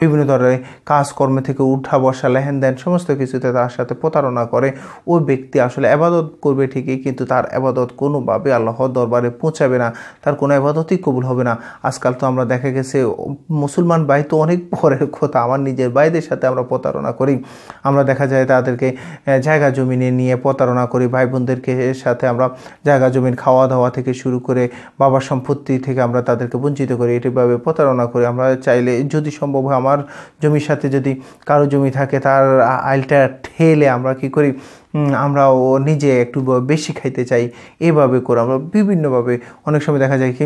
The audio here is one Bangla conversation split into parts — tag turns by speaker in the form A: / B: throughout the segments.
A: বিভিন্ন ধরনের কাজকর্ম থেকে উঠা বসা লেনদেন সমস্ত কিছুতে তার সাথে প্রতারণা করে, ওই ব্যক্তি আসলে ইবাদত করবে ঠিকই, কিন্তু তার ইবাদত কোনোভাবে আল্লাহর দরবারে পৌঁছাবে না, তার কোনো ইবাদতই কবুল হবে না। আজকাল তো আমরা দেখা গেছে মুসলমান ভাই তো অনেক পরের কথা, আমার নিজের ভাইদের সাথে আমরা প্রতারণা করি। আমরা দেখা যায় তাদেরকে জায়গা জমিনে নিয়ে প্রতারণা করি, ভাই বোনদেরকে সাথে আমরা জায়গা জমিন খাওয়া দাওয়া থেকে শুরু করে বাবার সম্পত্তি থেকে আমরা তাদেরকে বঞ্চিত করি, এটিভাবে প্রতারণা করি। আমরা চাইলে যদি সম্ভব হয় আমার জমির সাথে যদি কারো জমি থাকে তার আইলটা ঠেলে আমরা কি করি, আমরাও নিজে একটু বেশি খাইতে চাই, এভাবে করে আমরা বিভিন্নভাবে অনেক সময় দেখা যায় কি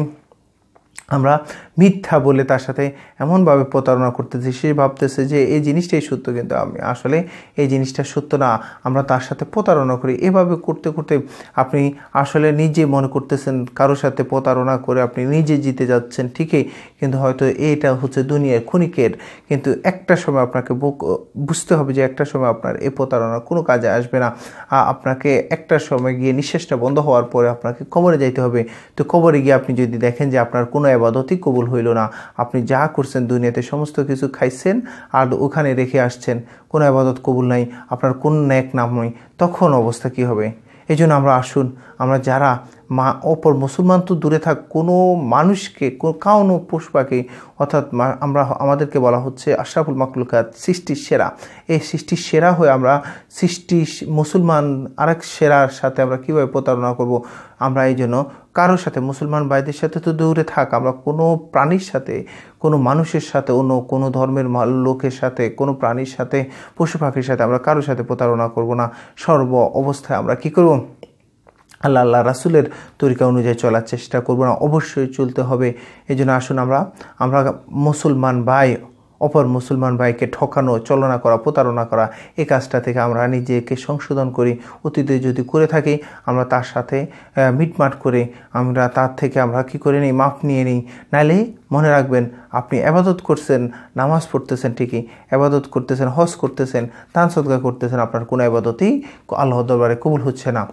A: আমরা মিথ্যা বলে তার সাথে এমনভাবে প্রতারণা করতেছি, সে ভাবতেছে যে এই জিনিসটাই সত্য, কিন্তু আমি আসলে এই জিনিসটা সত্য না, আমরা তার সাথে প্রতারণা করি। এভাবে করতে করতে আপনি আসলে নিজে মনে করতেছেন কারোর সাথে প্রতারণা করে আপনি নিজে জিতে যাচ্ছেন ঠিকই, কিন্তু হয়তো এটা হচ্ছে দুনিয়ার ক্ষণিকের, কিন্তু একটা সময় আপনাকে বুঝতে হবে যে একটা সময় আপনার এই প্রতারণা কোনো কাজে আসবে না। আপনাকে একটা সময় গিয়ে নিঃশ্বাসটা বন্ধ হওয়ার পরে আপনাকে কবরে যাইতে হবে। তো কবরে গিয়ে আপনি যদি দেখেন যে আপনার কোনো ইবাদতই কবুল হইল না, আপনি যা করছেন দুনিয়াতে সমস্ত কিছু খাইছেন আর ওখানে রেখে আসছেন, কোনো ইবাদত কবুল নাই, আপনার কোন নেক নাম নয়, তখন অবস্থা কি হবে? এই জন্য আমরা আসুন, আমরা যারা অপর মুসলমান তো দূরে থাক, কোনো মানুষকে কাউনো পুষ্পাকে, অর্থাৎ আমাদেরকে বলা হচ্ছে আশরাফুল মাখলুকাত, সৃষ্টির সেরা, এই সৃষ্টির সেরা হয়ে আমরা মুসলমান আরেক সেরার সাথে আমরা কীভাবে প্রতারণা করব? আমরা এই জন্য কারোর সাথে, মুসলমান ভাইদের সাথে তো দূরে থাক, আমরা কোনো প্রাণীর সাথে, কোনো মানুষের সাথে, অন্য কোনো ধর্মের লোকের সাথে, কোনো প্রাণীর সাথে, পশু পাখির সাথে আমরা কারোর সাথে প্রতারণা করব না। সর্ব অবস্থায় আমরা কী করব? আল্লাহ রাসূলের তরিকা অনুযায়ী চলার চেষ্টা করব না, অবশ্যই চলতে হবে। এই জন্য আসুন আমরা মুসলমান ভাই অপর মুসলমান ভাইকে ঠকানো, চলনা করা, প্রতারণা করা, এই কাজটা থেকে আমরা নিজেকে সংশোধন করি। অতীতে যদি করে থাকি আমরা তার সাথে মিটমাট করে আমরা তার থেকে আমরা কী করে নিই, মাপ নিয়ে নিই। নাইলে মনে রাখবেন, আপনি ইবাদত করছেন, নামাজ পড়তেছেন ঠিকই, ইবাদত করতেছেন, হজ করতেছেন, দান সদকা করতেছেন, আপনার কোনো ইবাদতই আল্লাহর দরবারে কবুল হচ্ছে না।